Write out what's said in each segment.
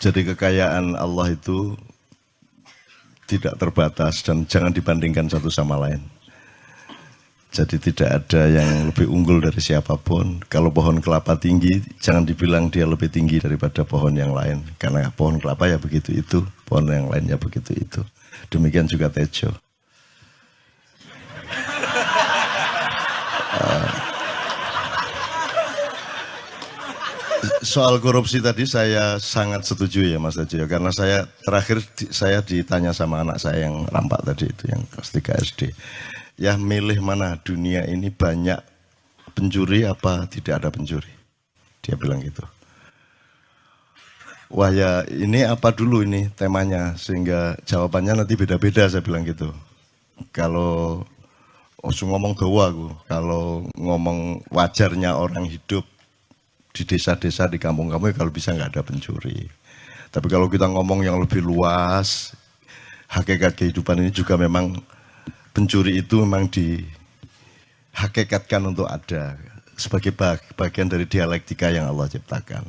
Jadi kekayaan Allah itu tidak terbatas dan jangan dibandingkan satu sama lain. Jadi tidak ada yang lebih unggul dari siapapun. Kalau pohon kelapa tinggi, jangan dibilang dia lebih tinggi daripada pohon yang lain. Karena pohon kelapa ya begitu itu, pohon yang lainnya begitu itu. Demikian juga Tejo. Soal korupsi tadi saya sangat setuju ya Mas Tejo, karena saya terakhir saya ditanya sama anak saya yang rampak tadi itu, yang kelas 3 SD. Ya milih mana, dunia ini banyak pencuri apa tidak ada pencuri? Dia bilang gitu. Wah ya ini apa dulu ini temanya, sehingga jawabannya nanti beda-beda, saya bilang gitu. Kalau ngomong dawa aku, kalau ngomong wajarnya orang hidup di desa-desa, di kampung-kampung, kalau bisa nggak ada pencuri. Tapi kalau kita ngomong yang lebih luas, hakikat kehidupan ini juga memang pencuri itu memang dihakikatkan untuk ada sebagai bagian dari dialektika yang Allah ciptakan.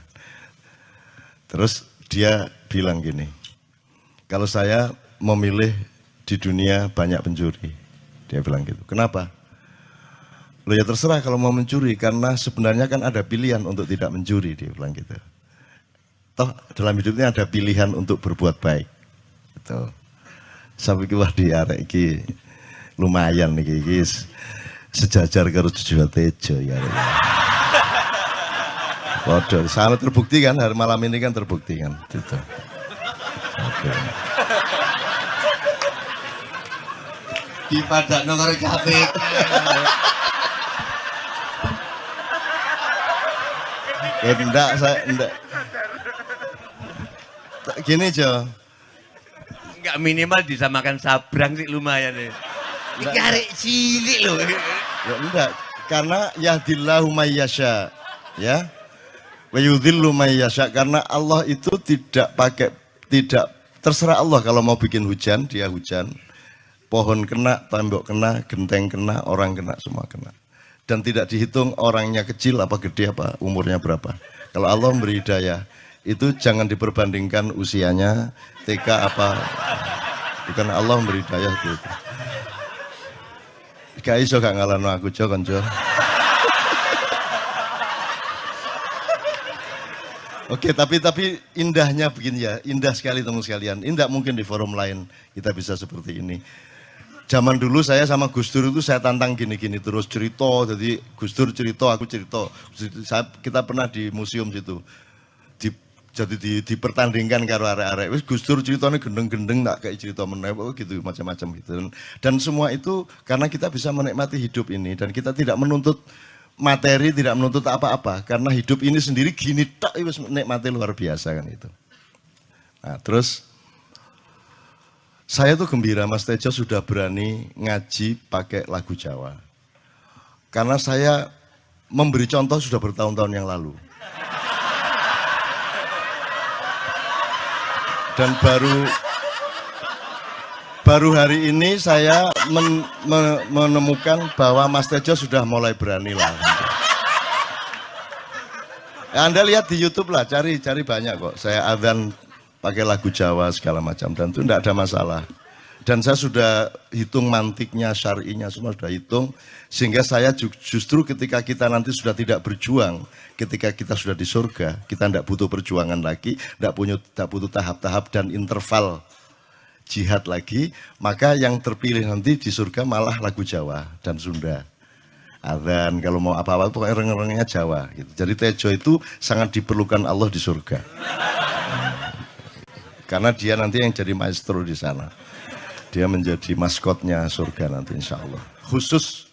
Terus dia bilang gini, kalau saya memilih di dunia banyak pencuri, dia bilang gitu. Kenapa? Loh ya terserah kalau mau mencuri, karena sebenarnya kan ada pilihan untuk tidak mencuri, dia bilang gitu. Toh dalam hidupnya ada pilihan untuk berbuat baik. Gitu. Sampai wah di arek iki lumayan nih guys, sejajar karo Jojo Tejo ya. Waduh, sangat terbukti kan, hari malam ini kan terbukti kan. Gitu. Oke. Dipadakno karo KPK. Enggak, saya enggak. Gini Jo. Enggak minimal disamakan sabrang sih lumayan nih. Iki arek cilik loh. Ya enggak, karena yahdillahu mayyasya, ya. Wa yudhillu mayyasya, karena Allah itu tidak terserah Allah kalau mau bikin hujan, dia hujan. Pohon kena, tembok kena, genteng kena, orang kena, semua kena. Dan tidak dihitung orangnya kecil apa gede apa umurnya berapa. Kalau Allah memberi hidayah itu jangan diperbandingkan usianya TK apa, bukan Allah memberi hidayah itu. Gak iso gak ngalahno aku Jo konco. Oke, tapi indahnya begini ya, indah sekali teman sekalian. Indah mungkin di forum lain kita bisa seperti ini. Zaman dulu saya sama Gus Dur itu saya tantang gini-gini terus cerita, jadi Gus Dur cerita, aku cerita. Kita pernah di museum situ, jadi dipertandingkan karo arek-arek. Wis Gus Dur ceritanya gendeng-gendeng tak kayak cerita meneh gitu, macam-macam gitu. Dan semua itu karena kita bisa menikmati hidup ini dan kita tidak menuntut materi, tidak menuntut apa-apa, karena hidup ini sendiri gini tak wis menikmati luar biasa kan itu. Nah, terus saya tuh gembira Mas Tejo sudah berani ngaji pakai lagu Jawa. Karena saya memberi contoh sudah bertahun-tahun yang lalu. Dan baru hari ini saya menemukan bahwa Mas Tejo sudah mulai berani lah. Ya, Anda lihat di YouTube lah, cari banyak kok. Saya adzan pakai lagu Jawa segala macam dan itu tidak ada masalah. Dan saya sudah hitung mantiknya, syar'inya semua sudah hitung, sehingga saya justru ketika kita nanti sudah tidak berjuang, ketika kita sudah di surga, kita tidak butuh perjuangan lagi, tidak butuh tahap-tahap dan interval jihad lagi, maka yang terpilih nanti di surga malah lagu Jawa dan Sunda. Adzan kalau mau apa-apa pokoknya reng-rengnya Jawa gitu. Jadi Tejo itu sangat diperlukan Allah di surga. Karena dia nanti yang jadi maestro di sana. Dia menjadi maskotnya surga nanti insya Allah. Khusus.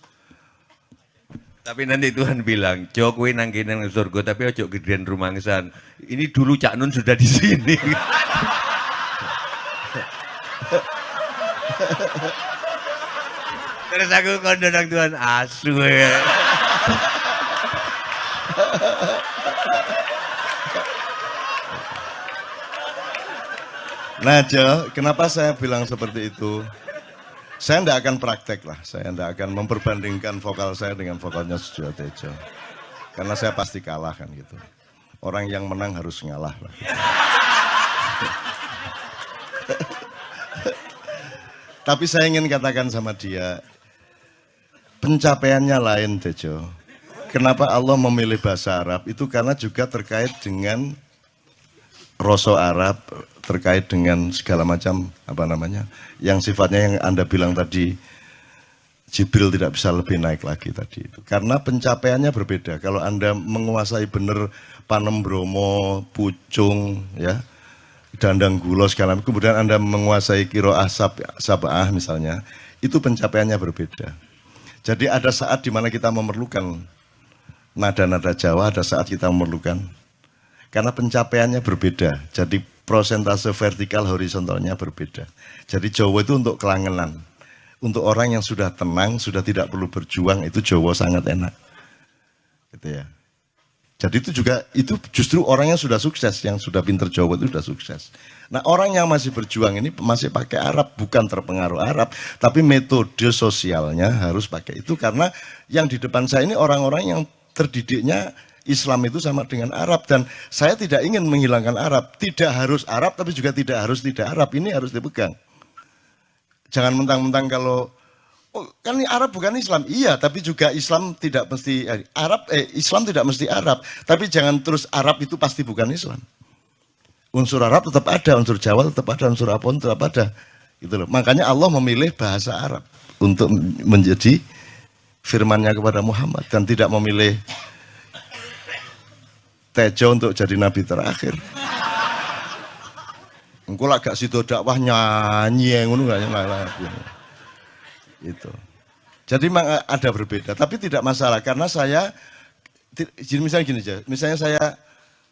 Tapi nanti Tuhan bilang, Jo kowe nang kene nang surga tapi ojo gedean rumangsan. Ini dulu Cak Nun sudah di sini. Terus aku kondo nang Tuhan asu ya. Nah Jo, kenapa saya bilang seperti itu? Saya tidak akan praktek lah, saya tidak akan memperbandingkan vokal saya dengan vokalnya Susilo Tejo. Karena saya pasti kalah kan gitu. Orang yang menang harus ngalah lah. Gitu. Tapi saya ingin katakan sama dia, pencapaiannya lain Tejo. Kenapa Allah memilih bahasa Arab? Itu karena juga terkait dengan rasa Arab, terkait dengan segala macam yang sifatnya yang Anda bilang tadi, Jibril tidak bisa lebih naik lagi tadi itu. Karena pencapaiannya berbeda. Kalau Anda menguasai benar Panem Bromo, Pucung, ya, Dandang Gulo segala macam, kemudian Anda menguasai Qiraah Sab'ah misalnya, itu pencapaiannya berbeda. Jadi ada saat di mana kita memerlukan nada-nada Jawa, ada saat kita memerlukan, karena pencapaiannya berbeda. Jadi prosentase vertikal horizontalnya berbeda. Jadi Jawa itu untuk kelangenan. Untuk orang yang sudah tenang, sudah tidak perlu berjuang, itu Jawa sangat enak. Gitu ya. Jadi itu justru orang yang sudah sukses, yang sudah pinter Jawa itu sudah sukses. Nah, orang yang masih berjuang ini masih pakai Arab, bukan terpengaruh Arab, tapi metode sosialnya harus pakai itu, karena yang di depan saya ini orang-orang yang terdidiknya Islam itu sama dengan Arab, dan saya tidak ingin menghilangkan Arab. Tidak harus Arab, tapi juga tidak harus tidak Arab. Ini harus dipegang. Jangan mentang-mentang kalau kan ini Arab bukan Islam. Iya, tapi juga Islam tidak mesti Islam tidak mesti Arab. Tapi jangan terus Arab itu pasti bukan Islam. Unsur Arab tetap ada, unsur Jawa tetap ada, unsur Apon tetap ada. Gitu loh. Makanya Allah memilih bahasa Arab untuk menjadi firman-Nya kepada Muhammad, dan tidak memilih Tejo untuk jadi nabi terakhir. Engko lak gak sido dakwah nyanyi ngono gak lagu. Itu. Jadi memang ada berbeda, tapi tidak masalah karena saya misalnya gini aja. Misalnya saya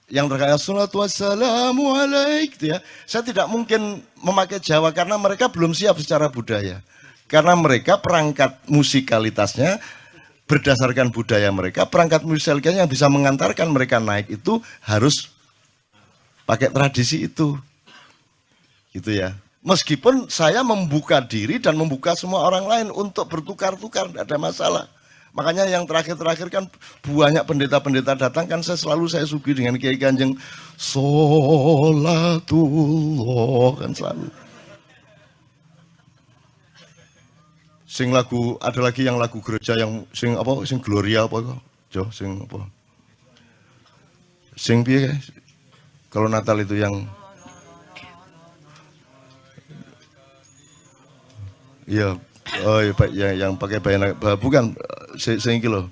yang terkait salatu wassalamu alaik gitu ya. Saya tidak mungkin memakai Jawa karena mereka belum siap secara budaya. Karena mereka perangkat musikalitasnya berdasarkan budaya mereka, perangkat musikalitasnya yang bisa mengantarkan mereka naik itu harus pakai tradisi itu. Gitu ya. Meskipun saya membuka diri dan membuka semua orang lain untuk bertukar-tukar, tidak ada masalah. Makanya yang terakhir-terakhir kan banyak pendeta-pendeta datang, kan saya suguhi dengan Kiai Kanjeng Sholatullah, kan selalu. Sing lagu, ada lagi yang lagu gereja yang sing Gloria apa kok? Jo, sing apa? Sing piye? Kalau Natal itu yang iya, oh iya, yang pakai bayan, bukan, sing iki lho.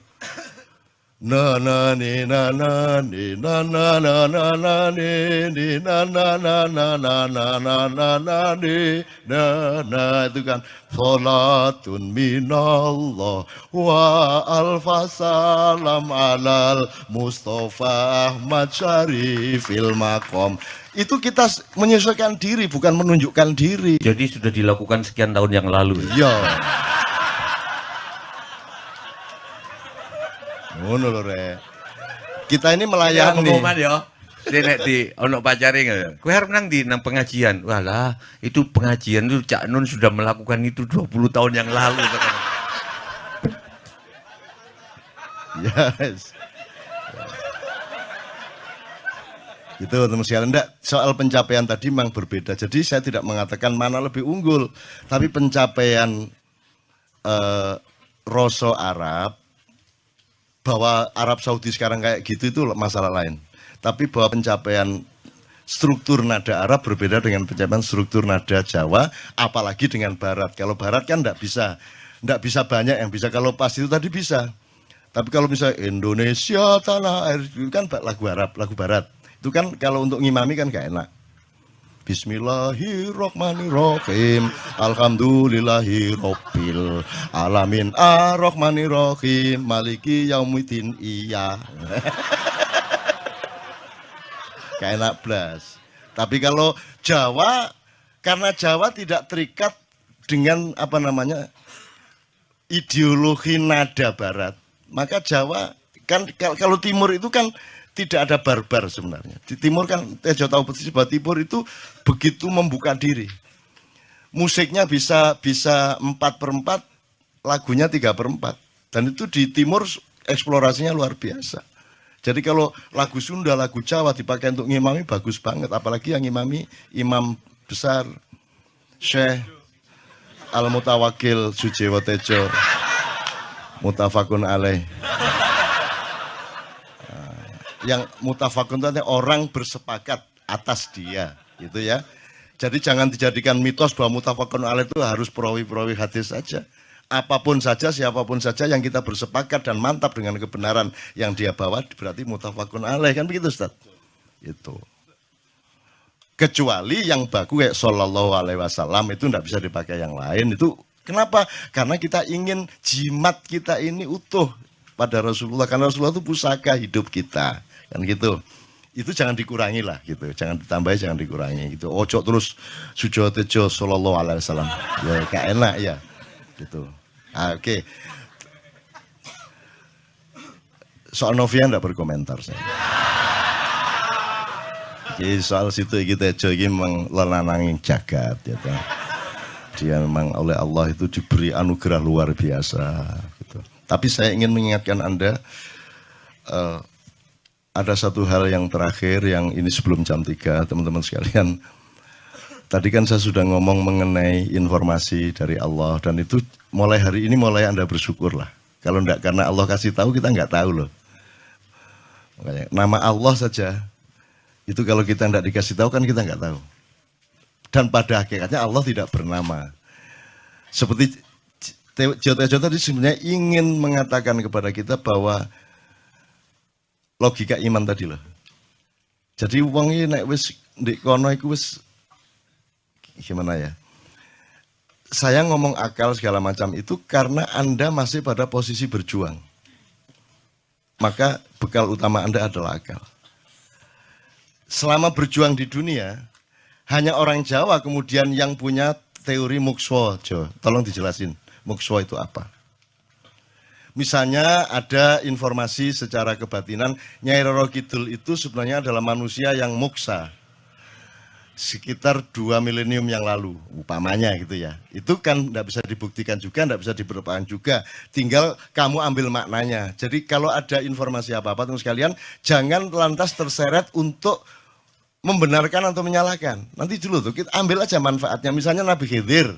Na na ni na na ni na na na na na ni ni na na na na na na na na na ni na na, itu kan salatun minallah wa alfasalam alal Mustafa Ahmad Syarifil Maqam. Itu kita menyesuaikan diri, bukan menunjukkan diri. Jadi sudah dilakukan sekian tahun yang lalu. Iya. Ngono lho Rek. Kita ini melayani. Pengumuman ya. Nek di ono pacare enggak. Kowe arep nang di nang pengajian. Walah, itu pengajian itu Cak Nun sudah melakukan itu 20 tahun yang lalu. Yes. Itu teman sekalian, enggak, soal pencapaian tadi memang berbeda. Jadi saya tidak mengatakan mana lebih unggul, tapi pencapaian rasa Arab, bahwa Arab Saudi sekarang kayak gitu itu masalah lain. Tapi bahwa pencapaian struktur nada Arab berbeda dengan pencapaian struktur nada Jawa, apalagi dengan Barat. Kalau Barat kan enggak bisa banyak yang bisa. Kalau pas itu tadi bisa. Tapi kalau misalnya Indonesia tanah air itu kan lagu Arab, lagu Barat. Itu kan kalau untuk ngimami kan gak enak. Bismillahirrahmanirrahim. Alhamdulillahirabbil alamin. Arrahmanirrahim. Maliki yaumiddin. Iya. Gak enak blas. Tapi kalau Jawa, karena Jawa tidak terikat dengan ideologi nada Barat. Maka Jawa kan kalau Timur itu kan tidak ada barbar sebenarnya. Di Timur kan Tejo tahu persis bahwa Timur itu begitu membuka diri. musiknya bisa 4/4, lagunya 3/4. Dan itu di timur eksplorasinya luar biasa. Jadi kalau lagu Sunda, lagu Jawa dipakai untuk ngimami bagus banget. Apalagi yang ngimami imam besar, Syekh Al-Mutawakil Sujewo Tejo, mutafakun alaih. Yang mutafakun itu artinya orang bersepakat atas dia, gitu ya. Jadi jangan dijadikan mitos bahwa mutafakun alaih itu harus perawi-perawi hadis saja. Apapun saja, siapapun saja yang kita bersepakat dan mantap dengan kebenaran yang dia bawa berarti mutafakun alaih, kan begitu Ustaz? Itu. Kecuali yang baku kayak sallallahu alaihi wasallam itu tidak bisa dipakai yang lain. Itu kenapa? Karena kita ingin jimat kita ini utuh pada Rasulullah. Karena Rasulullah itu pusaka hidup kita, kan gitu. Itu jangan dikurangi lah gitu, jangan ditambahi, jangan dikurangi gitu. Ojo terus Sujewo Tejo sallallahu alaihi wasallam. Ya gak enak ya. Gitu. Oke. Soal Novia enggak berkomentar saya. Jadi soal situ kita Tejo ini memang lananging jagat ya. Dia memang oleh Allah itu diberi anugerah luar biasa gitu. Tapi saya ingin mengingatkan Anda ada satu hal yang terakhir yang ini sebelum jam 3 teman-teman sekalian. Tadi kan saya sudah ngomong mengenai informasi dari Allah dan itu mulai hari ini mulai Anda bersyukur lah. Kalau enggak karena Allah kasih tahu kita enggak tahu loh. Makanya, nama Allah saja itu kalau kita enggak dikasih tahu kan kita enggak tahu. Dan pada hakikatnya Allah tidak bernama. Seperti Tejo tadi sebenarnya ingin mengatakan kepada kita bahwa logika iman tadi loh. Jadi wong ini nek wis ndek kono iku wis gimana ya? Saya ngomong akal segala macam itu karena Anda masih pada posisi berjuang. Maka bekal utama Anda adalah akal. Selama berjuang di dunia, hanya orang Jawa kemudian yang punya teori mukswa. Tolong dijelasin, mukswa itu apa? Misalnya ada informasi secara kebatinan, Nyai Roro Kidul itu sebenarnya adalah manusia yang muksa. Sekitar 2 milenium yang lalu, upamanya gitu ya. Itu kan tidak bisa dibuktikan juga, tidak bisa diperlukan juga. Tinggal kamu ambil maknanya. Jadi kalau ada informasi apa-apa teman sekalian, jangan lantas terseret untuk membenarkan atau menyalahkan. Nanti dulu tuh, kita ambil aja manfaatnya. Misalnya Nabi Khidir.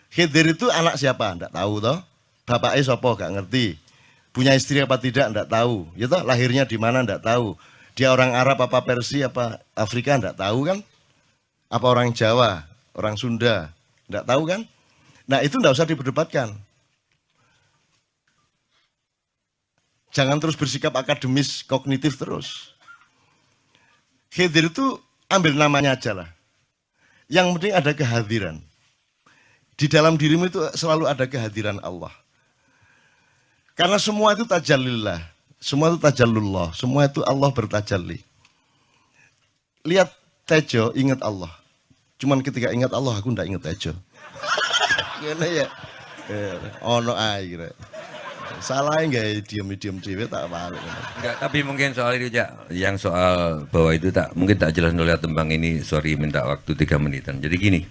Khidir itu anak siapa? Tidak tahu toh. Bapaknya sopo, gak ngerti. Punya istri apa tidak, tidak tahu. Ya toh, lahirnya di mana, tidak tahu. Dia orang Arab apa Persia apa Afrika, tidak tahu kan? Apa orang Jawa, orang Sunda, tidak tahu kan? Nah itu tidak usah diperdebatkan. Jangan terus bersikap akademis, kognitif terus. Khidir itu ambil namanya aja lah. Yang penting ada kehadiran. Di dalam dirimu itu selalu ada kehadiran Allah. Karena semua itu tajallillah, semua itu tajallullah, semua itu Allah bertajalli. Lihat Tejo, ingat Allah. Cuman ketika ingat Allah, aku ndak ingat Tejo. Gimana ya? Ono air. Salah enggak diam-diam cewek tak balik. Enggak, tapi mungkin soal itu ya, yang soal bahwa itu tak mungkin tak jelas oleh tembang ini. Sorry minta waktu 3 menitan. Jadi gini.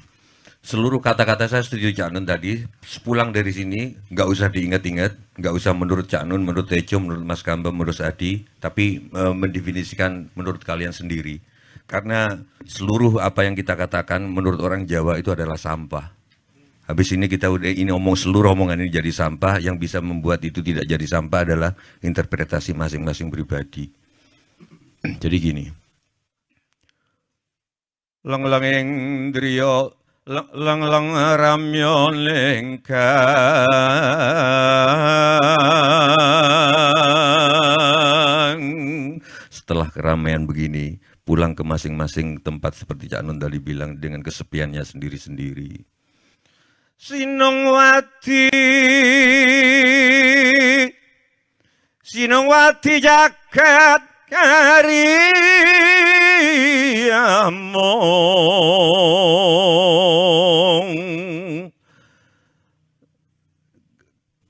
Seluruh kata-kata saya setuju Cak Nun tadi, sepulang dari sini nggak usah diingat-ingat, nggak usah menurut Cak Nun, menurut Tejo, menurut Mas Kamba, menurut Adi, tapi mendefinisikan menurut kalian sendiri. Karena seluruh apa yang kita katakan menurut orang Jawa itu adalah sampah. Habis ini kita udah ini omong seluruh omongan ini jadi sampah, yang bisa membuat itu tidak jadi sampah adalah interpretasi masing-masing pribadi. Jadi gini. Lang-langeng driya lang-lang ramyon lengkang. Setelah keramaian begini, pulang ke masing-masing tempat seperti Cak Nun tadi bilang dengan kesepiannya sendiri-sendiri. Sinongwati jagat kariyamong.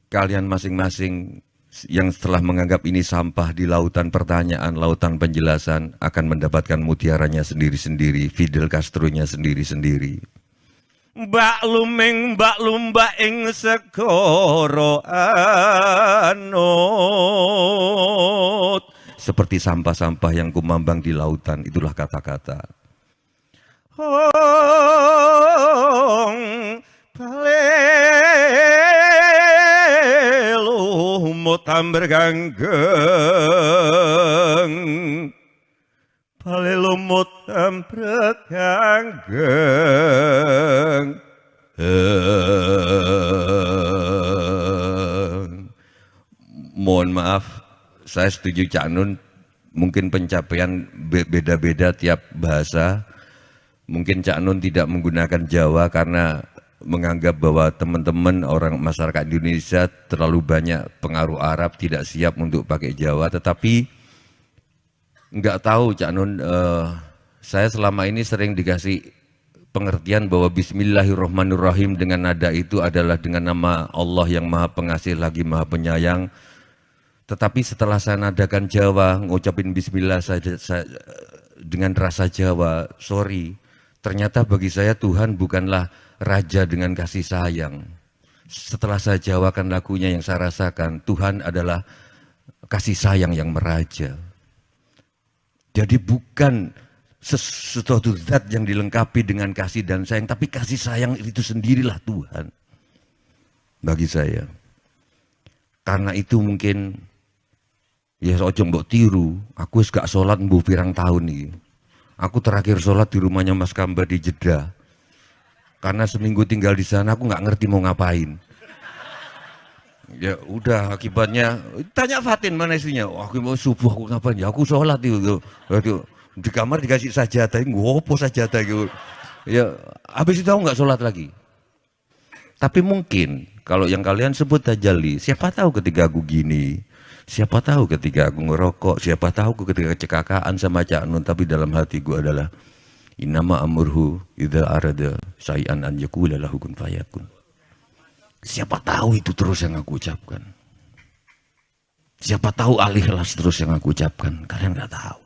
Kalian masing-masing yang setelah menganggap ini sampah di lautan pertanyaan, lautan penjelasan akan mendapatkan mutiaranya sendiri-sendiri, Fidel Castro-nya sendiri-sendiri. mbak luming mbak lumba ing segara anut. Seperti sampah-sampah yang kumambang di lautan, itulah kata-kata. Hong palelu tamber ganggeng, palelu tamber ganggeng. Mohon maaf, saya setuju Cak Nun, mungkin pencapaian beda-beda tiap bahasa. Mungkin Cak Nun tidak menggunakan Jawa karena menganggap bahwa teman-teman orang masyarakat Indonesia terlalu banyak pengaruh Arab, tidak siap untuk pakai Jawa. Tetapi nggak tahu Cak Nun, saya selama ini sering dikasih pengertian bahwa Bismillahirrahmanirrahim dengan nada itu adalah dengan nama Allah yang Maha Pengasih lagi Maha Penyayang. Tetapi setelah saya nadakan Jawa, ngucapin Bismillah dengan rasa Jawa, sorry, ternyata bagi saya Tuhan bukanlah raja dengan kasih sayang. Setelah saya jawakan lagunya yang saya rasakan, Tuhan adalah kasih sayang yang meraja. Jadi bukan sesuatu zat yang dilengkapi dengan kasih dan sayang, tapi kasih sayang itu sendirilah Tuhan bagi saya. Karena itu mungkin ya ojo mbok tiru, aku wis gak sholat mbuh pirang tahun iki. Aku terakhir sholat di rumahnya Mas Kamba di Jeddah. Karena seminggu tinggal di sana aku nggak ngerti mau ngapain. Ya udah akibatnya tanya Fatin mana istrinya. Wah, aku mau subuh aku ngapain? Ya aku sholat itu. Di kamar dikasih sajadah, ngopo sajadah gitu. Ya habis itu aku nggak sholat lagi. Tapi mungkin kalau yang kalian sebut tajalli, siapa tahu ketika aku gini, siapa tahu ketika aku ngerokok, siapa tahu ketika kecelakaan sama Cak Nun, tapi dalam hatiku adalah innama amurhu idza arada syai'an an yaqula lahu kun fayakun. Siapa tahu itu terus yang aku ucapkan. Siapa tahu al-ikhlas terus yang aku ucapkan. Kalian nggak tahu.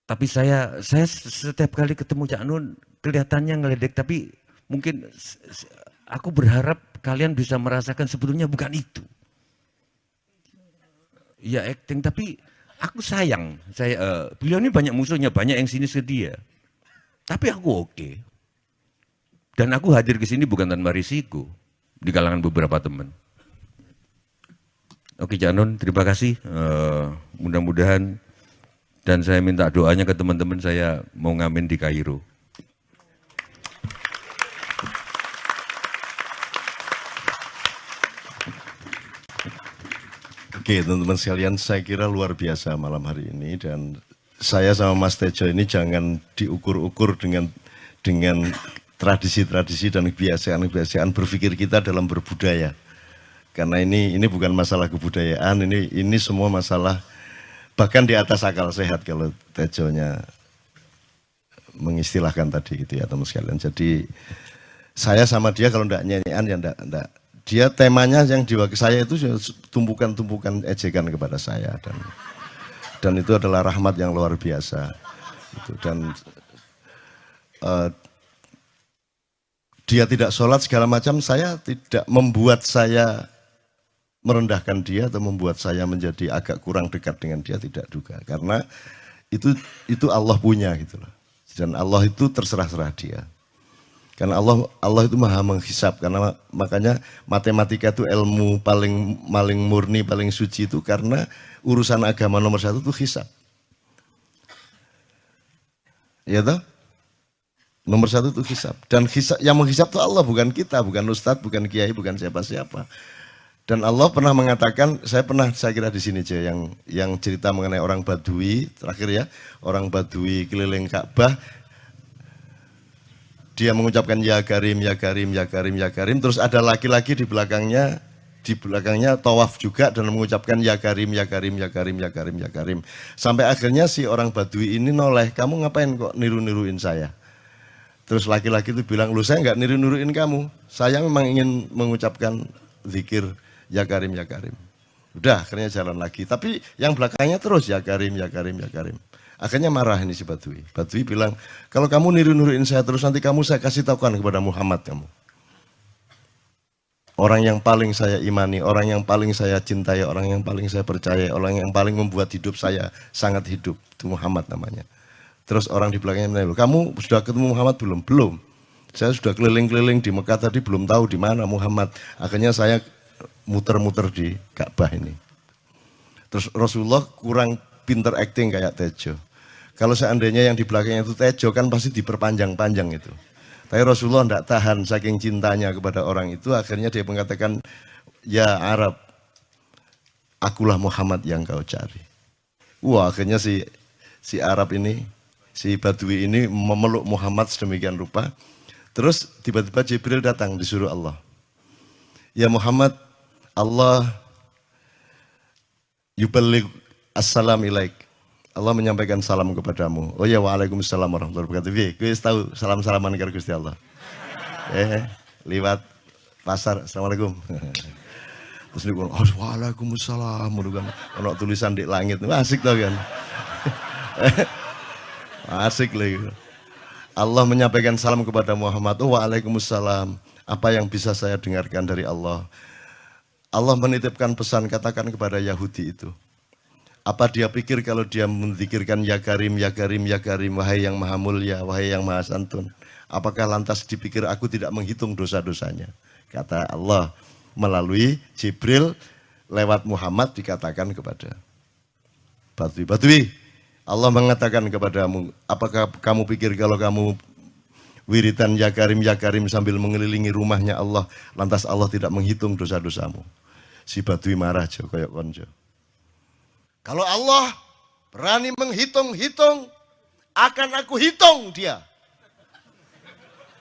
Tapi saya setiap kali ketemu Cak Nun kelihatannya ngeledek, tapi mungkin aku berharap kalian bisa merasakan sebetulnya bukan itu. Ya acting, tapi aku sayang. Beliau ini banyak musuhnya, banyak yang sinis ke dia. Tapi aku oke. Dan aku hadir ke sini bukan tanpa risiko di kalangan beberapa teman. Oke Cak Nun, terima kasih. Mudah-mudahan, dan saya minta doanya ke teman-teman, saya mau ngamen di Kairo. Oke teman-teman sekalian, saya kira luar biasa malam hari ini, dan saya sama Mas Tejo ini jangan diukur-ukur dengan tradisi-tradisi dan kebiasaan-kebiasaan berpikir kita dalam berbudaya. Karena ini bukan masalah kebudayaan, ini semua masalah bahkan di atas akal sehat kalau Tejonya mengistilahkan tadi gitu ya teman sekalian. Jadi saya sama dia kalau enggak nyanyian ya enggak. Dia temanya yang diwakili saya itu tumpukan-tumpukan ejekan kepada saya, dan itu adalah rahmat yang luar biasa. Dan dia tidak sholat segala macam, saya tidak membuat saya merendahkan dia atau membuat saya menjadi agak kurang dekat dengan dia, tidak juga. Karena itu Allah punya gitu loh. Dan Allah itu terserah-serah dia. Karena Allah itu maha menghisap, karena makanya matematika itu ilmu paling murni, paling suci itu karena urusan agama nomor satu itu hisap. Ya toh? Nomor satu itu hisap. Dan yang menghisap itu Allah, bukan kita, bukan ustadz, bukan kiai, bukan siapa-siapa. Dan Allah pernah mengatakan, saya kira di sini aja yang cerita mengenai orang Badui, terakhir ya, orang Badui keliling Ka'bah, dia mengucapkan ya Karim, ya Karim, ya Karim, ya Karim, terus ada laki-laki di belakangnya tawaf juga dan mengucapkan ya Karim, ya Karim, ya Karim, ya Karim, ya Karim. Sampai akhirnya si orang Badui ini noleh, kamu ngapain kok niru-niruin saya? Terus laki-laki itu bilang, lu saya nggak niru-niruin kamu, saya memang ingin mengucapkan zikir ya Karim, ya Karim. Udah akhirnya jalan lagi, tapi yang belakangnya terus ya Karim, ya Karim, ya Karim. Akhirnya marah ini si Badui. Badui bilang, kalau kamu niru-niruin saya terus nanti kamu saya kasih tahukan kepada Muhammad kamu. Orang yang paling saya imani, orang yang paling saya cintai, orang yang paling saya percaya, orang yang paling membuat hidup saya sangat hidup. Itu Muhammad namanya. Terus orang di belakangnya bilang, kamu sudah ketemu Muhammad belum? Belum. Saya sudah keliling-keliling di Mekah tadi belum tahu di mana Muhammad. Akhirnya saya muter-muter di Ka'bah ini. Terus Rasulullah kurang pinter acting kayak Tejo. Kalau seandainya yang di belakangnya itu Tejo kan pasti diperpanjang-panjang itu. Tapi Rasulullah tidak tahan saking cintanya kepada orang itu. Akhirnya dia mengatakan, ya Arab, akulah Muhammad yang kau cari. Wah akhirnya si Arab ini, si Badui ini memeluk Muhammad sedemikian rupa. Terus tiba-tiba Jibril datang disuruh Allah. Ya Muhammad, Allah yuballigh assalam ilaik. Allah menyampaikan salam kepadamu. Oh ya, waalaikumsalam warahmatullahi wabarakatuh. Gue tahu salam-salaman karo Gusti Allah. Liwat pasar, assalamualaikum. Terus dia bilang, oh, waalaikumsalam. Ono tulisan di langit, asik tau kan? Asik lagi. Allah menyampaikan salam kepada Muhammad. Oh, waalaikumsalam. Apa yang bisa saya dengarkan dari Allah? Allah menitipkan pesan, katakan kepada Yahudi itu. Apa dia pikir kalau dia menzikirkan ya Karim, ya Karim, ya Karim, wahai yang maha mulia, wahai yang maha santun. Apakah lantas dipikir aku tidak menghitung dosa-dosanya? Kata Allah melalui Jibril lewat Muhammad dikatakan kepada Badui. Badui, Allah mengatakan kepadamu, apakah kamu pikir kalau kamu wiridan ya Karim sambil mengelilingi rumahnya Allah, lantas Allah tidak menghitung dosa-dosamu? Si Badui marah jo koyok konjo. Kalau Allah berani menghitung-hitung, akan aku hitung dia.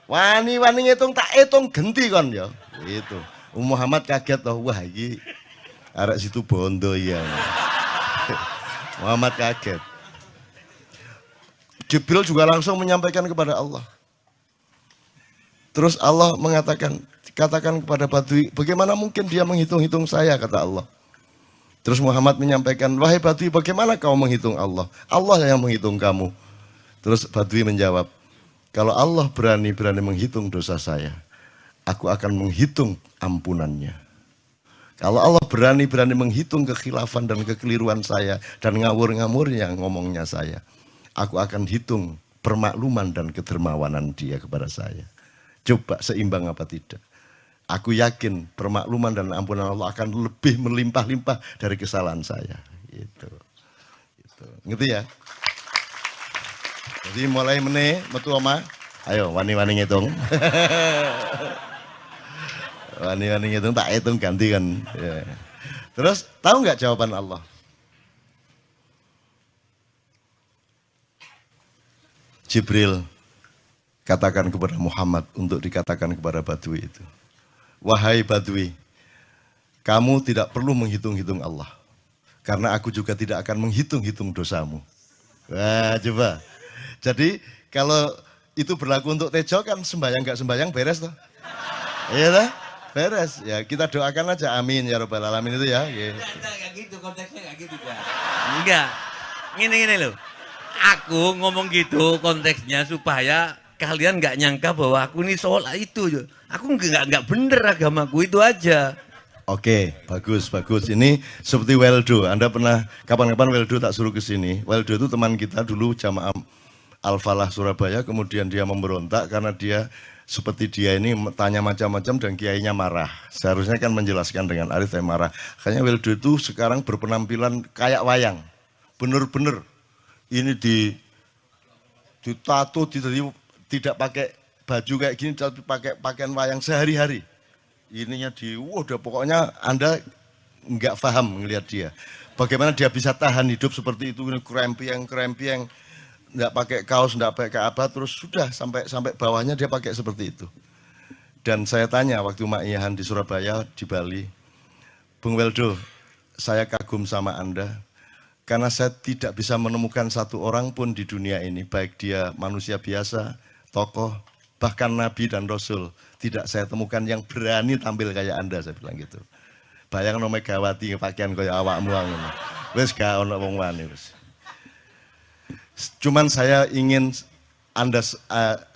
Wani-wani ngitung tak hitung genti kon ya. Itu. Muhammad kaget toh, wah iki arek situ bondo ya. Muhammad kaget. Jibril juga langsung menyampaikan kepada Allah. Terus Allah mengatakan, katakan kepada Badui, bagaimana mungkin dia menghitung-hitung saya, kata Allah. Terus Muhammad menyampaikan, wahai Badui, bagaimana kau menghitung Allah? Allah yang menghitung kamu. Terus Badui menjawab, kalau Allah berani-berani menghitung dosa saya, aku akan menghitung ampunannya. Kalau Allah berani-berani menghitung kekhilafan dan kekeliruan saya, dan ngawur-ngawurnya ngomongnya saya, aku akan hitung permakluman dan kedermawanan dia kepada saya. Coba seimbang apa tidak? Aku yakin permakluman dan ampunan Allah akan lebih melimpah-limpah dari kesalahan saya. Gitu. Ngerti ya? Jadi mulai meneh metu oma, ayo wani-wani ngitung. Wani-wani ngitung tak hitung ganti kan. Ya. Terus tahu nggak jawaban Allah? Jibril katakan kepada Muhammad untuk dikatakan kepada Badui itu. Wahai Badui, kamu tidak perlu menghitung-hitung Allah. Karena aku juga tidak akan menghitung-hitung dosamu. Wah, coba. Jadi kalau itu berlaku untuk Tejo kan sembahyang nggak sembahyang beres toh? Iya toh? Beres. Ya kita doakan aja amin ya rabbal alamin itu ya. Enggak gitu, konteksnya enggak gitu, Pak. Enggak. Gini loh. Aku ngomong gitu konteksnya supaya kalian nggak nyangka bahwa aku ini sholat itu. Aku nggak bener agamaku itu aja. Oke, bagus. Ini seperti Weldo. Anda pernah kapan-kapan Weldo tak suruh ke sini. Weldo itu teman kita dulu jamaah Al-Falah Surabaya. Kemudian dia memberontak karena dia seperti dia ini tanya macam-macam dan kiainya marah. Seharusnya kan menjelaskan dengan arif yang marah. Makanya Weldo itu sekarang berpenampilan kayak wayang. Bener-bener ini ditato, tidak pakai baju kayak gini, tapi pakai pakaian wayang sehari-hari. Ininya udah pokoknya Anda nggak paham ngelihat dia. Bagaimana dia bisa tahan hidup seperti itu, krempieng, nggak pakai kaos, nggak pakai apa, terus sudah sampai bawahnya dia pakai seperti itu. Dan saya tanya waktu Ma'iyahan di Surabaya, di Bali, Bung Weldo, saya kagum sama Anda, karena saya tidak bisa menemukan satu orang pun di dunia ini, baik dia manusia biasa, tokoh, bahkan Nabi dan Rasul, tidak saya temukan yang berani tampil kayak Anda, saya bilang gitu. Bayang no Megawati pakaian kayak awakmu ngono. Wis gak ono wong wani wis. Cuman saya ingin Anda,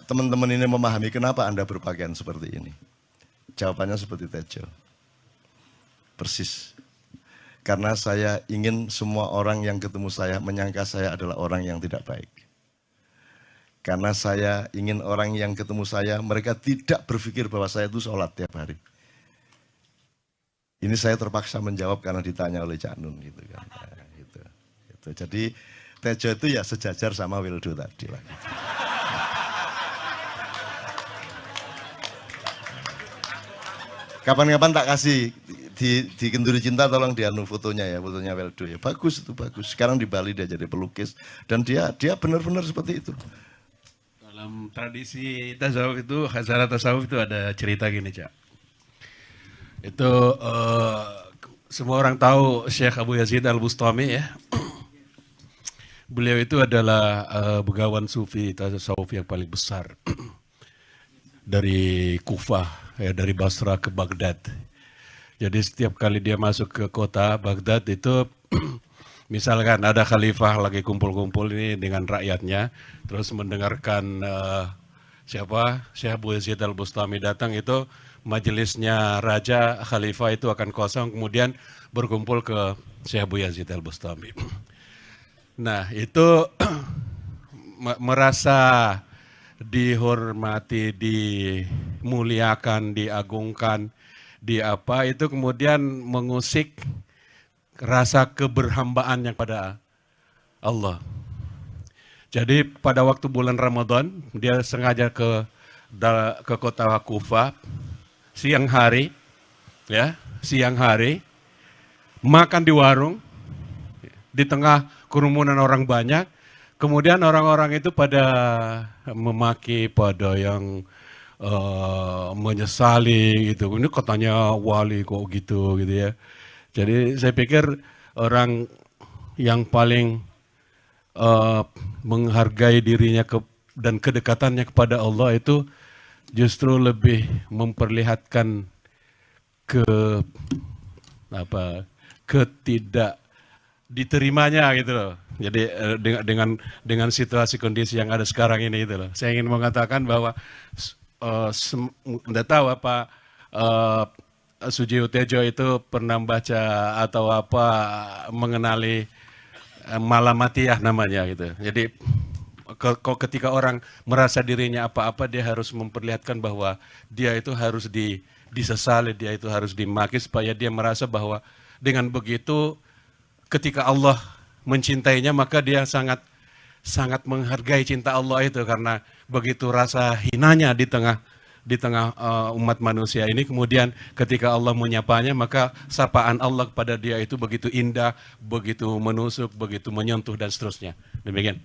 teman-teman ini memahami kenapa Anda berpakaian seperti ini. Jawabannya seperti Tejo. Persis. Karena saya ingin semua orang yang ketemu saya menyangka saya adalah orang yang tidak baik. Karena saya ingin orang yang ketemu saya, mereka tidak berpikir bahwa saya itu sholat tiap hari. Ini saya terpaksa menjawab karena ditanya oleh Cak Nun gitu kan. Nah, gitu. Jadi Tejo itu ya sejajar sama Wildo tadi lah. Gitu. Kapan-kapan tak kasih di Kenduri Cinta, tolong dianu fotonya ya, fotonya Wildo ya. Bagus itu, bagus. Sekarang di Bali dia jadi pelukis dan dia benar-benar seperti itu. Dalam tradisi tasawuf itu, khazanah tasawuf itu ada cerita gini, Cak. Itu semua orang tahu Syekh Abu Yazid Al-Bustami ya. Beliau itu adalah begawan sufi tasawuf yang paling besar. Dari Kufah, ya, dari Basra ke Baghdad. Jadi setiap kali dia masuk ke kota Baghdad itu, misalkan ada khalifah lagi kumpul-kumpul ini dengan rakyatnya, terus mendengarkan Syekh Abu Yazid Al-Bustami datang, itu majelisnya raja khalifah itu akan kosong, kemudian berkumpul ke Syekh Abu Yazid Al-Bustami. Nah itu merasa dihormati, dimuliakan, diagungkan, itu kemudian mengusik rasa keberhambaan yang pada Allah. Jadi pada waktu bulan Ramadan dia sengaja ke kota Kufah siang hari, makan di warung di tengah kerumunan orang banyak. Kemudian orang-orang itu pada memaki, pada yang menyesali gitu. Ini katanya wali kok gitu ya. Jadi saya pikir orang yang paling menghargai dirinya dan kedekatannya kepada Allah itu justru lebih memperlihatkan ketidak diterimanya gitu loh. Jadi dengan situasi kondisi yang ada sekarang ini gitu loh. Saya ingin mengatakan bahwa Anda tahu apa Sujiwo Tejo itu pernah baca atau apa mengenali Malamatiyah namanya gitu. Jadi ketika orang merasa dirinya apa-apa, dia harus memperlihatkan bahwa dia itu harus disesali, dia itu harus dimaki supaya dia merasa bahwa dengan begitu ketika Allah mencintainya, maka dia sangat menghargai cinta Allah itu, karena begitu rasa hinanya di tengah umat manusia ini, kemudian ketika Allah menyapanya, maka sapaan Allah kepada dia itu begitu indah, begitu menusuk, begitu menyentuh dan seterusnya. Demikian.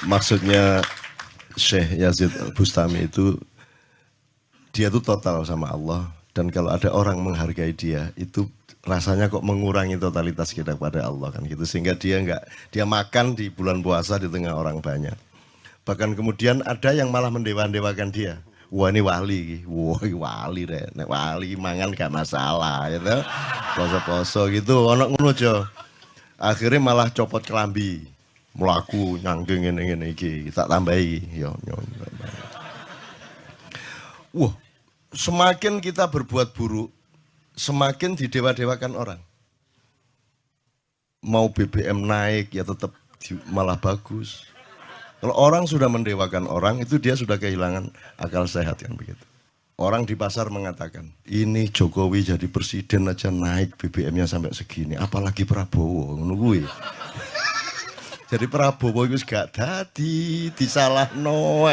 Maksudnya Syekh Yazid Al-Bustami itu dia tuh total sama Allah. Dan kalau ada orang menghargai dia, itu rasanya kok mengurangi totalitas kita kepada Allah kan gitu. Sehingga dia makan di bulan puasa di tengah orang banyak. Bahkan kemudian ada yang malah mendewa-dewakan dia. Wah ini wali, wali deh, wali mangan gak masalah, gitu. Poso-poso gitu, ono ngono aja. Akhirnya malah copot kelambi, melaku nyanggeng ngene iki, tak tambahi, yo. Wah. Semakin kita berbuat buruk, semakin didewa-dewakan orang. Mau BBM naik, ya tetap malah bagus. Kalau orang sudah mendewakan orang, itu dia sudah kehilangan akal sehat kan begitu. Orang di pasar mengatakan, ini Jokowi jadi presiden aja naik BBM-nya sampai segini, apalagi Prabowo, nungguin. Jadi Prabowo itu gak dadi, disalahno.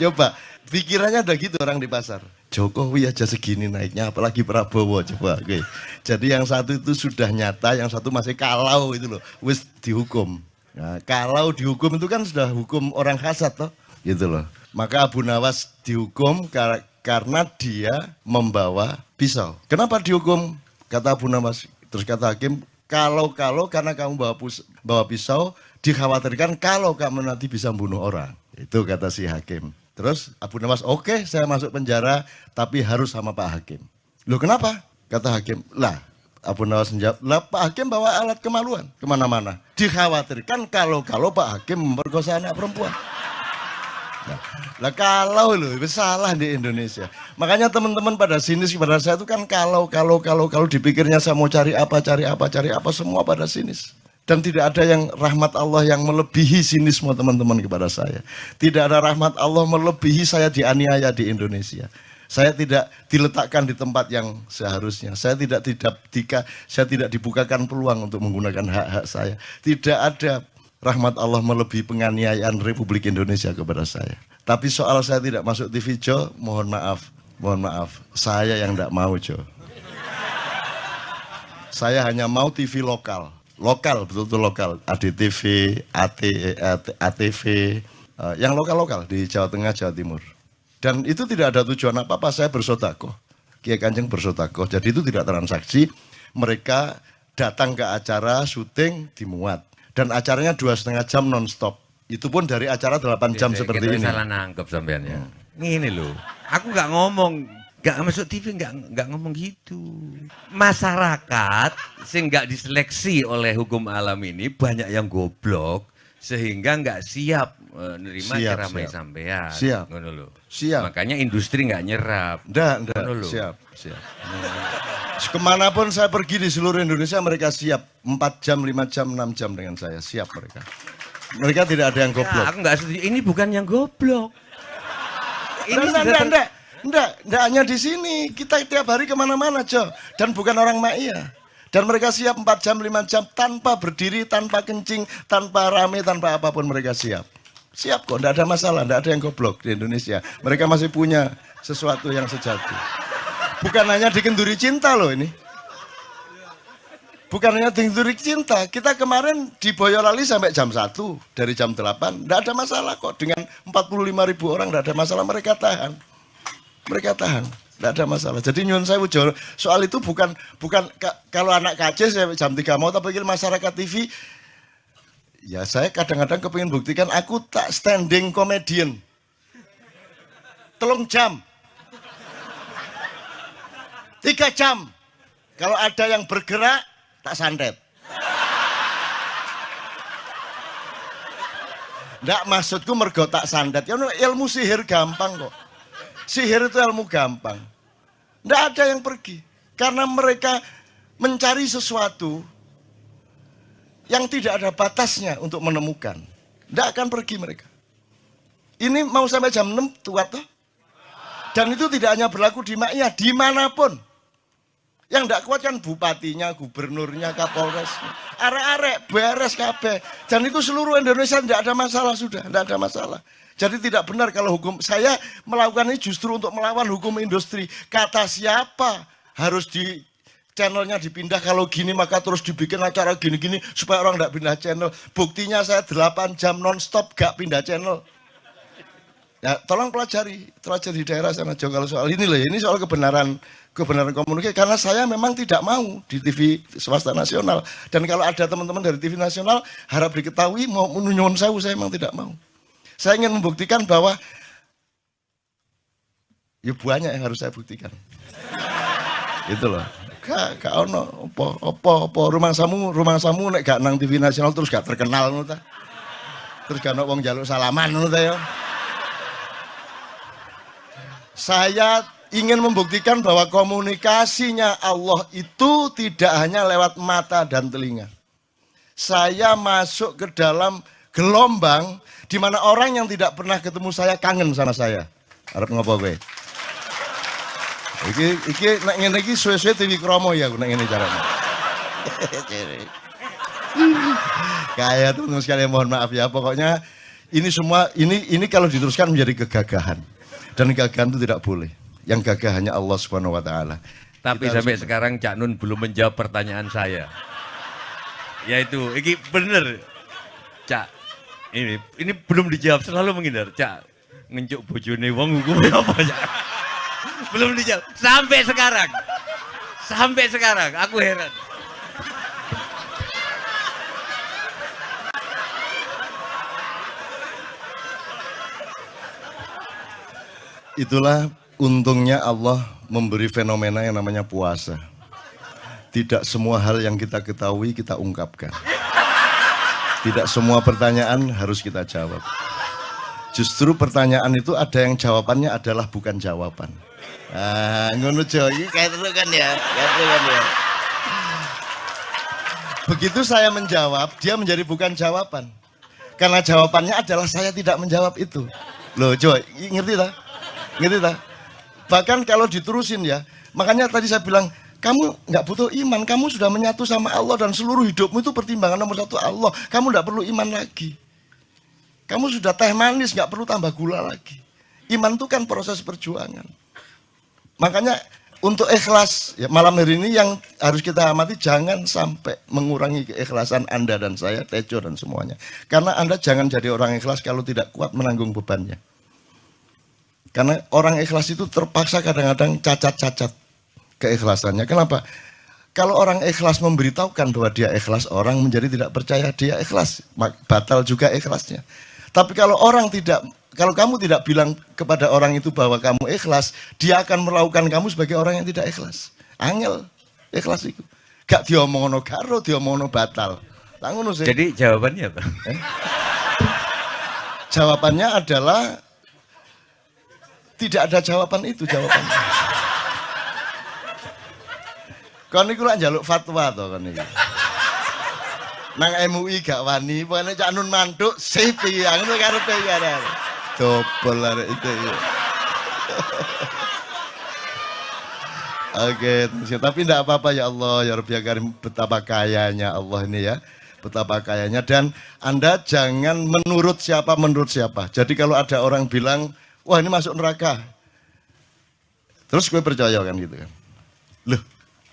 Coba. Pikirannya ada gitu orang di pasar. Jokowi aja segini naiknya, apalagi Prabowo, coba. Oke. Jadi yang satu itu sudah nyata, yang satu masih kalau itu loh, wis dihukum. Nah, kalau dihukum itu kan sudah hukum orang hasad toh, gitu loh. Maka Abu Nawas dihukum karena dia membawa pisau. Kenapa dihukum? Kata Abu Nawas. Terus kata hakim, kalau karena kamu bawa pisau, dikhawatirkan kalau kamu nanti bisa membunuh orang. Itu kata si hakim. Terus Abu Nawas, oke, saya masuk penjara, tapi harus sama Pak Hakim. Loh kenapa? Kata hakim, lah Abu Nawas menjawab, lah Pak Hakim bawa alat kemaluan kemana-mana. Dikhawatirkan kalau Pak Hakim memperkosa anak perempuan. Lah kalau loh, itu salah di Indonesia. Makanya teman-teman pada sinis kepada saya itu kan kalau dipikirnya saya mau cari apa, semua pada sinis. Dan tidak ada yang rahmat Allah yang melebihi sinisme teman-teman kepada saya. Tidak ada rahmat Allah melebihi saya dianiaya di Indonesia. Saya tidak diletakkan di tempat yang seharusnya. Saya tidak dibukakan peluang untuk menggunakan hak-hak saya. Tidak ada rahmat Allah melebihi penganiayaan Republik Indonesia kepada saya. Tapi soal saya tidak masuk TV Jo, mohon maaf. Saya yang tidak mau Jo. Saya hanya mau TV lokal, betul-betul lokal. ADTV, ATV, yang lokal di Jawa Tengah, Jawa Timur. Dan itu tidak ada tujuan apa-apa, saya bersodakoh. Kiai Kanjeng bersodakoh, jadi itu tidak transaksi. Mereka datang ke acara, syuting, dimuat. Dan acaranya 2,5 jam non-stop. Itu pun dari acara 8 jam seperti ini. Salah nangkep sampean ya. Ini loh, aku nggak ngomong, nggak masuk TV, nggak ngomong gitu. Masyarakat sing nggak diseleksi oleh hukum alam ini banyak yang goblok sehingga nggak siap nerima ceramah sampean. Siap. Ngono lho. Siap. Makanya industri nggak nyerap. Nggak. Siap. Kemanapun saya pergi di seluruh Indonesia mereka siap 4 jam, 5 jam, 6 jam dengan saya. Siap mereka. Mereka tidak ada yang goblok. Ya, aku nggak setuju. Ini bukan yang goblok. Enggak hanya di sini. Kita tiap hari kemana-mana, Jo. Dan bukan orang Ma'iyah. Dan mereka siap 4 jam, 5 jam tanpa berdiri, tanpa kencing, tanpa rame, tanpa apapun mereka siap. Siap kok, enggak ada masalah, enggak ada yang goblok di Indonesia. Mereka masih punya sesuatu yang sejati. Bukan hanya dikenduri cinta loh ini. Bukan hanya dikenduri cinta. Kita kemarin di Boyolali sampai jam 1, dari jam 8. Enggak ada masalah kok, dengan 45.000 orang enggak ada masalah, mereka tahan. Tidak ada masalah. Jadi nyuwun saya soal itu bukan kalau anak KJ saya jam 3 mau tapi masyarakat TV. Ya saya kadang-kadang kepingin buktikan aku tak standing comedian. 3 jam. 3 jam. Kalau ada yang bergerak tak santet. Nggak maksudku mergo tak santet. Ya ilmu sihir gampang kok. Sihir itu ilmu gampang. Tidak ada yang pergi. Karena mereka mencari sesuatu yang tidak ada batasnya untuk menemukan. Tidak akan pergi mereka. Ini mau sampai jam 6 tuat toh? Dan itu tidak hanya berlaku di Ma'iyah, dimanapun. Yang tidak kuat kan bupatinya, gubernurnya, kapolresnya. Arek-arek, beres kabeh. Dan itu seluruh Indonesia tidak ada masalah sudah, tidak ada masalah. Jadi tidak benar kalau hukum, saya melakukan ini justru untuk melawan hukum industri. Kata siapa harus di channelnya dipindah, kalau gini maka terus dibikin acara gini-gini supaya orang tidak pindah channel. Buktinya saya 8 jam non-stop gak pindah channel. Ya tolong pelajari di daerah sana Jo kalau soal ini loh, ini soal kebenaran komunikasi. Karena saya memang tidak mau di TV swasta nasional. Dan kalau ada teman-teman dari TV nasional harap diketahui mau nyuwun sewu, saya memang tidak mau. Saya ingin membuktikan bahwa ya banyak yang harus saya buktikan. Itu loh. Gak ono apa rumah samu nek gak nang TV nasional terus gak terkenal ngono ta. Terus gak ono wong njaluk salaman ngono ta ya. Saya ingin membuktikan bahwa komunikasinya Allah itu tidak hanya lewat mata dan telinga. Saya masuk ke dalam gelombang di mana orang yang tidak pernah ketemu saya kangen sama saya. Arep ngopo kowe? Iki nek ngene iki suwe-suwe TV Kromo ya aku nek ngene carane. Kayak teman-teman sekalian mohon maaf ya, pokoknya ini semua ini kalau diteruskan menjadi kegagahan. Dan kegagahan itu tidak boleh. Yang gagah hanya Allah Subhanahu wa taala. Tapi sampai sekarang Cak Nun belum menjawab pertanyaan saya. Yaitu, ini bener Cak. Ini belum dijawab, selalu menghindar. Cak, ngencuk bojone wong hukumnya apa Cak? Belum dijawab sampai sekarang. Sampai sekarang aku heran. Itulah untungnya Allah memberi fenomena yang namanya puasa. Tidak semua hal yang kita ketahui kita ungkapkan. Tidak semua pertanyaan harus kita jawab. Justru pertanyaan itu ada yang jawabannya adalah bukan jawaban. Ah, ngono Jo, iki kayak terus kan ya. Begitu saya menjawab, dia menjadi bukan jawaban. Karena jawabannya adalah saya tidak menjawab itu. Loh Jo, ngerti tak? Ngerti tak? Bahkan kalau diterusin ya, makanya tadi saya bilang, kamu nggak butuh iman, kamu sudah menyatu sama Allah dan seluruh hidupmu itu pertimbangan nomor satu Allah. Kamu nggak perlu iman lagi. Kamu sudah teh manis, nggak perlu tambah gula lagi. Iman itu kan proses perjuangan. Makanya untuk ikhlas, ya, malam hari ini yang harus kita amati, jangan sampai mengurangi keikhlasan Anda dan saya, Tejo dan semuanya. Karena Anda jangan jadi orang ikhlas kalau tidak kuat menanggung bebannya. Karena orang ikhlas itu terpaksa kadang-kadang cacat-cacat keikhlasannya. Kenapa? Kalau orang ikhlas memberitahukan bahwa dia ikhlas, orang menjadi tidak percaya dia ikhlas, batal juga ikhlasnya. Tapi kalau kamu tidak bilang kepada orang itu bahwa kamu ikhlas, dia akan melakukan kamu sebagai orang yang tidak ikhlas. Angel ikhlas itu. Gak diomongno karo, diomongno batal. Jadi jawabannya apa? Jawabannya adalah tidak ada jawaban itu jawabannya. Kon iku lak njaluk fatwa to kon iki. Nang MUI gak wani, pokoknya Cak Nun mantuk sip iki, ngono karepe iki arek. Dobel arek itu. Oke, tapi tidak apa-apa ya Allah, ya Rabbi Karim, betapa kayanya Allah ini ya. Betapa kayanya, dan Anda jangan menurut siapa. Jadi kalau ada orang bilang, wah ini masuk neraka, terus gue percaya kan gitu kan. Loh,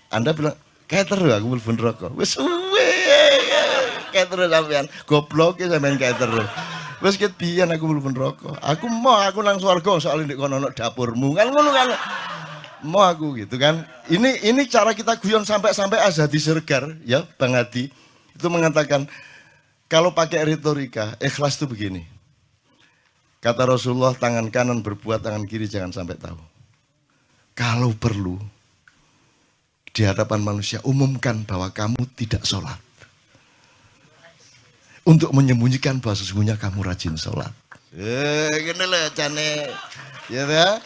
Anda bilang, kayak terus aku mlebu neraka. Wis suwe. Kayak terus sampean. Goblok ya sampean kayak terus. Wis ket biyen aku mlebu neraka. Aku nang swarga soalnya ndek kono dapurmu. Kan ngono kan. Mau aku gitu kan. Ini cara kita guyon sampai Azhadi Sergar ya, Bang Hadi itu mengatakan kalau pakai retorika, ikhlas itu begini. Kata Rasulullah, tangan kanan berbuat, tangan kiri jangan sampai tahu. Kalau perlu di hadapan manusia umumkan bahwa kamu tidak sholat, untuk menyembunyikan bahwa sesungguhnya kamu rajin sholat. Gini loh jane, ya.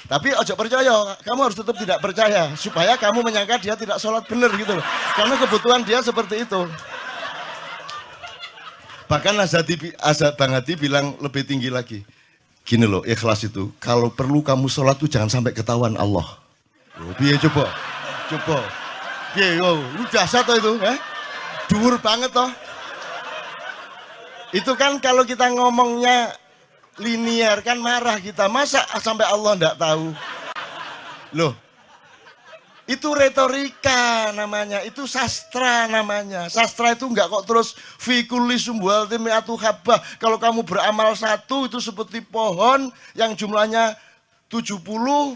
Tapi ojo percaya, kamu harus tetap tidak percaya supaya kamu menyangka dia tidak sholat benar gitu loh. Karena kebutuhan dia seperti itu. Bahkan Bang Hadi bilang lebih tinggi lagi. Gini loh, ikhlas itu, kalau perlu kamu sholat tuh jangan sampai ketahuan Allah. Biar coba. Biar, lu dasar toh itu, dhuwur banget toh. Itu kan kalau kita ngomongnya linear kan marah kita. Masa sampai Allah enggak tahu? Loh, itu retorika namanya, itu sastra namanya. Sastra itu enggak kok terus fi kulli sumbuhatin mi'atu habbah. Kalau kamu beramal satu itu seperti pohon yang jumlahnya 70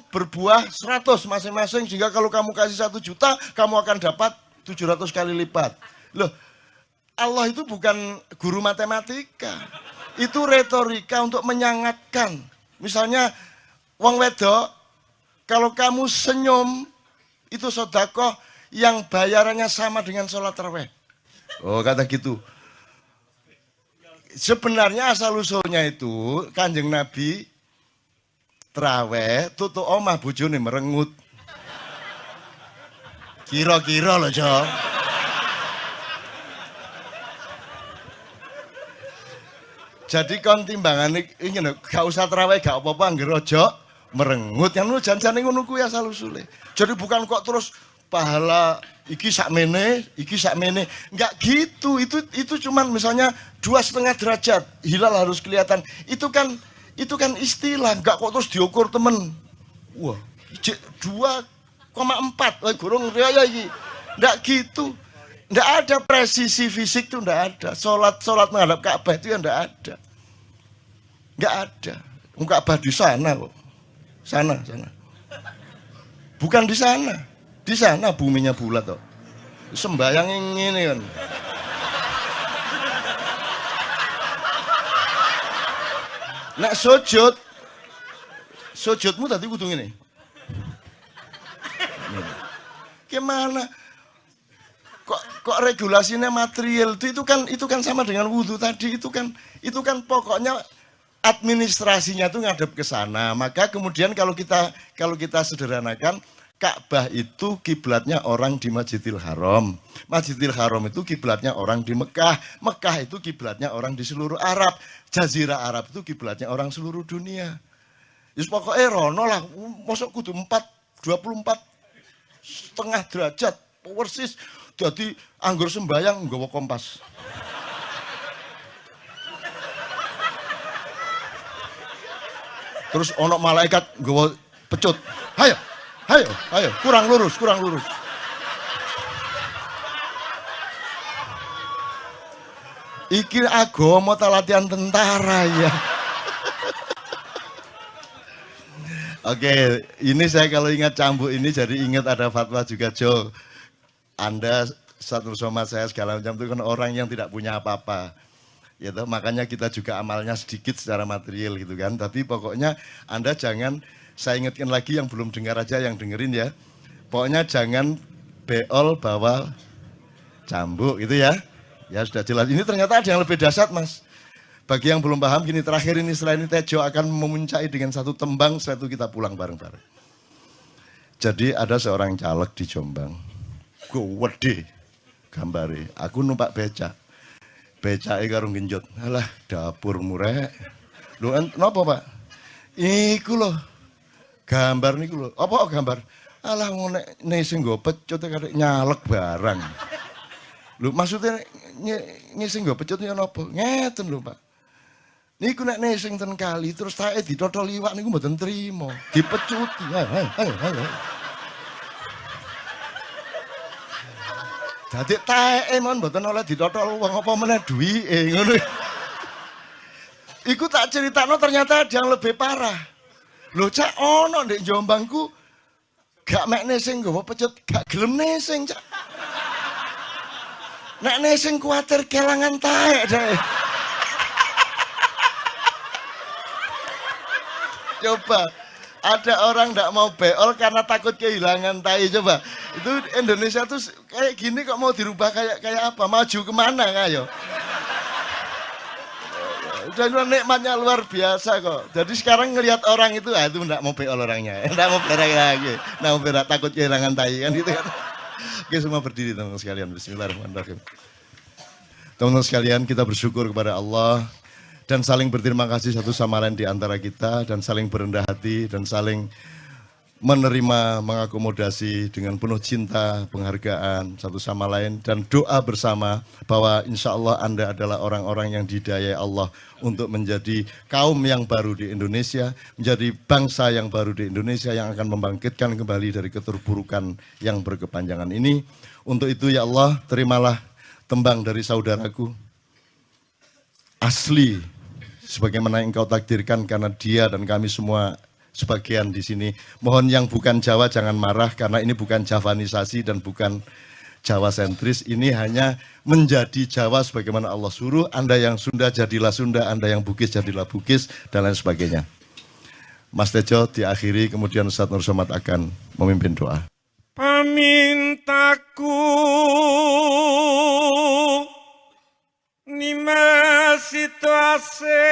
berbuah 100 masing-masing, sehingga kalau kamu kasih 1 juta kamu akan dapat 700 kali lipat. Loh, Allah itu bukan guru matematika. Itu retorika untuk menyangatkan. Misalnya wong wedok, kalau kamu senyum itu sedekah yang bayarannya sama dengan sholat tarawih. Oh, kata gitu. Sebenarnya asal usulnya itu Kanjeng Nabi tarawih tutuk omah bojone merengut. Kira-kira loh, Jo. Jadi kon timbangan ini gak usah tarawih gak apa-apa anggere aja merengut. Yang lu janjane ngono kuwi asal usule. Jadi bukan kok terus pahala iki sakmene, enggak gitu. Itu cuman misalnya 2,5 derajat hilal harus kelihatan. Itu kan istilah, enggak kok terus diukur temen. Wah, 2,4 gurung raya iki. Enggak gitu. Enggak ada presisi fisik tuh, enggak ada. Salat menghadap Ka'bah itu ya enggak ada. Enggak ada. Ka'bah di sana kok. Sana. Bukan di sana. Di sana buminya bulat kok. Sembayang ini kan. Nek sujudmu tadi kudu ngene. Gimana? Kok regulasinya material itu kan sama dengan wudhu tadi, itu kan pokoknya administrasinya tuh ngadep ke sana. Maka kemudian kalau kita sederhanakan, Ka'bah itu kiblatnya orang di Masjidil Haram. Masjidil Haram itu kiblatnya orang di Mekah. Mekah itu kiblatnya orang di seluruh Arab. Jazirah Arab itu kiblatnya orang seluruh dunia. Yus pokoknya rono lah, masuk kudu 24,5 derajat persis. Jadi anggur sembayang nggawa kompas. Terus ono malaikat nggawa pecut. Ayo, kurang lurus. Iki agama ta latihan tentara ya. Oke, ini saya kalau ingat cambuk ini jadi ingat ada fatwa juga, Jo. Anda Ustaz Nur Somad, saya segala macam itu kan orang yang tidak punya apa-apa. Ya toh, makanya kita juga amalnya sedikit secara material gitu kan. Tapi pokoknya Anda jangan, saya ingatkan lagi yang belum dengar aja yang dengerin ya. Pokoknya jangan beol bawa cambuk gitu ya. Ya sudah jelas. Ini ternyata ada yang lebih dahsyat, Mas. Bagi yang belum paham, gini terakhir ini setelah ini Tejo akan memuncai dengan satu tembang, setelah itu kita pulang bareng-bareng. Jadi ada seorang caleg di Jombang, gede gambare, aku numpak becak, becake karo genjot, alah dapur murek, lu napa Pak? Iku loh, gambar niku loh, apa gambar? Alah ngonek sing nggo pecut karek nyalek barang. Lu maksudnya sing nggo pecut ya napa? Ngeten lho Pak. Niku nek nesing ten kali terus tae ditotol iwak niku mboten trimo, dipecuti. Ayo. Dadi tae mon mboten oleh ditotol wong apa meneh duwike ngono. Iku tak critakno ternyata ada yang lebih parah. Lho Cak ono ndek Jombangku gak mek nesing nggawa pecut, gak gelem nesing Cak. Nek nesing kuwatir kelangan tae dae. Coba, ada orang tidak mau beol karena takut kehilangan tai. Coba, itu Indonesia tuh kayak gini kok mau dirubah kayak apa? Maju kemana kayo? Dan nikmatnya luar biasa kok. Jadi sekarang ngelihat orang itu tidak mau beol orangnya, tidak mau berak lagi, tidak mau berak, takut kehilangan tai kan gitu kan. Oke, semua berdiri teman-teman sekalian. Bismillahirrahmanirrahim. Teman-teman sekalian, kita bersyukur kepada Allah. Dan saling berterima kasih satu sama lain di antara kita, dan saling berendah hati, dan saling menerima, mengakomodasi dengan penuh cinta, penghargaan satu sama lain, dan doa bersama bahwa insya Allah Anda adalah orang-orang yang didayai Allah untuk menjadi kaum yang baru di Indonesia, menjadi bangsa yang baru di Indonesia yang akan membangkitkan kembali dari keterpurukan yang berkepanjangan ini. Untuk itu ya Allah, terimalah tembang dari saudaraku, asli sebagaimana engkau takdirkan, karena dia dan kami semua sebagian di sini. Mohon yang bukan Jawa jangan marah, karena ini bukan Javanisasi dan bukan Jawa sentris. Ini hanya menjadi Jawa sebagaimana Allah suruh. Anda yang Sunda jadilah Sunda, Anda yang Bugis jadilah Bugis, dan lain sebagainya. Mas Tejo diakhiri, kemudian Ustaz Nur Somad akan memimpin doa. Pamintaku Nima situasi.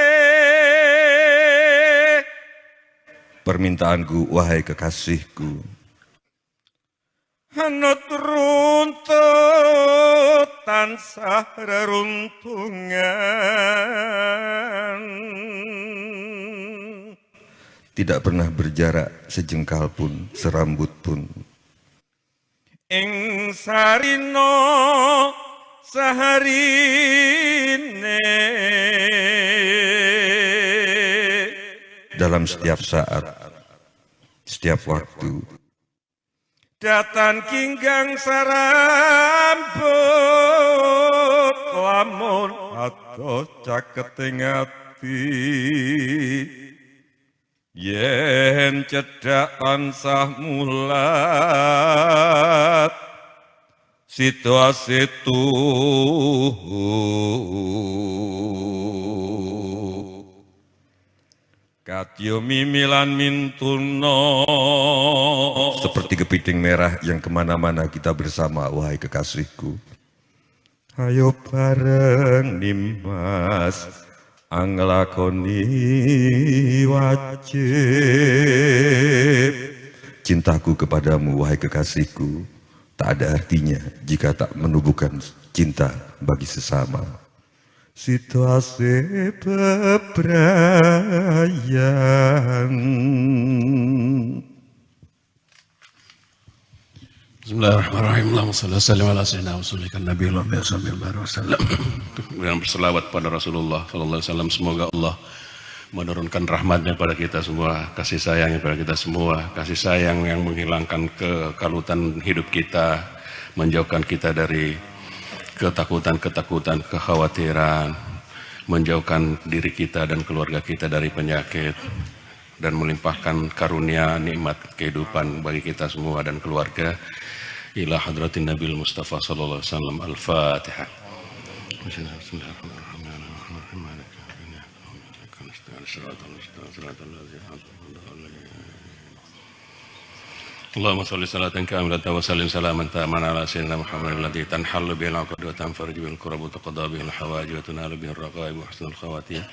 Permintaanku, wahai kekasihku, Hanut runtut tansah reruntungan, tidak pernah berjarak sejengkal pun, serambut pun. Ing sarino saharine, dalam setiap saat, setiap waktu, datan kinggang sarambut lamun adoh caketing ati, yen cedhak tansah mulat situasi itu katyo mimilan mintuno seperti kepiting merah yang kemana-mana kita bersama, wahai kekasihku. Ayo bareng nimas anglakoni wajib. Cintaku kepadamu, wahai kekasihku, tak ada artinya jika tak menumbuhkan cinta bagi sesama. Situasi bebrayan. Bismillahirrahmanirrahim. Allahumma shalli wa sallim ala sayyidina Rasulika Nabi wasallam. Dengan berselawat pada Rasulullah sallallahu alaihi wasallam, semoga Allah menurunkan rahmatnya pada kita semua, kasih sayangnya pada kita semua, kasih sayang yang menghilangkan kekalutan hidup kita, menjauhkan kita dari ketakutan-ketakutan, kekhawatiran, menjauhkan diri kita dan keluarga kita dari penyakit, dan melimpahkan karunia nikmat kehidupan bagi kita semua dan keluarga. Ila hadratin Nabil Mustafa sallallahu alaihi wasallam. Al-Fatihah. Allahumma salli salatan kamilatan wa sallim salaman taman ala sayyidina Muhammadin alladhi tanhallu bil 'uqad wa tanfarju bil kurab wa taqda bil hawaij wa tunalu bil raqaib wa husnul khawatim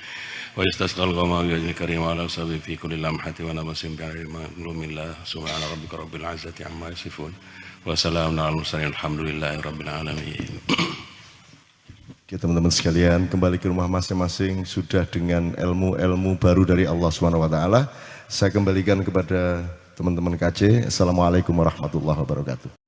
wa yastasqal ghamaam bi wajhil karim wa ala sabi fi kulli lamhati wa namasin bi ilmillah subhana rabbika rabbil 'izzati amma yasifun wa salamun alal mursalin alhamdulillahi rabbil alamin. Oke, teman-teman sekalian, kembali ke rumah masing-masing sudah dengan ilmu-ilmu baru dari Allah SWT. Saya kembalikan kepada teman-teman KC. Assalamualaikum warahmatullahi wabarakatuh.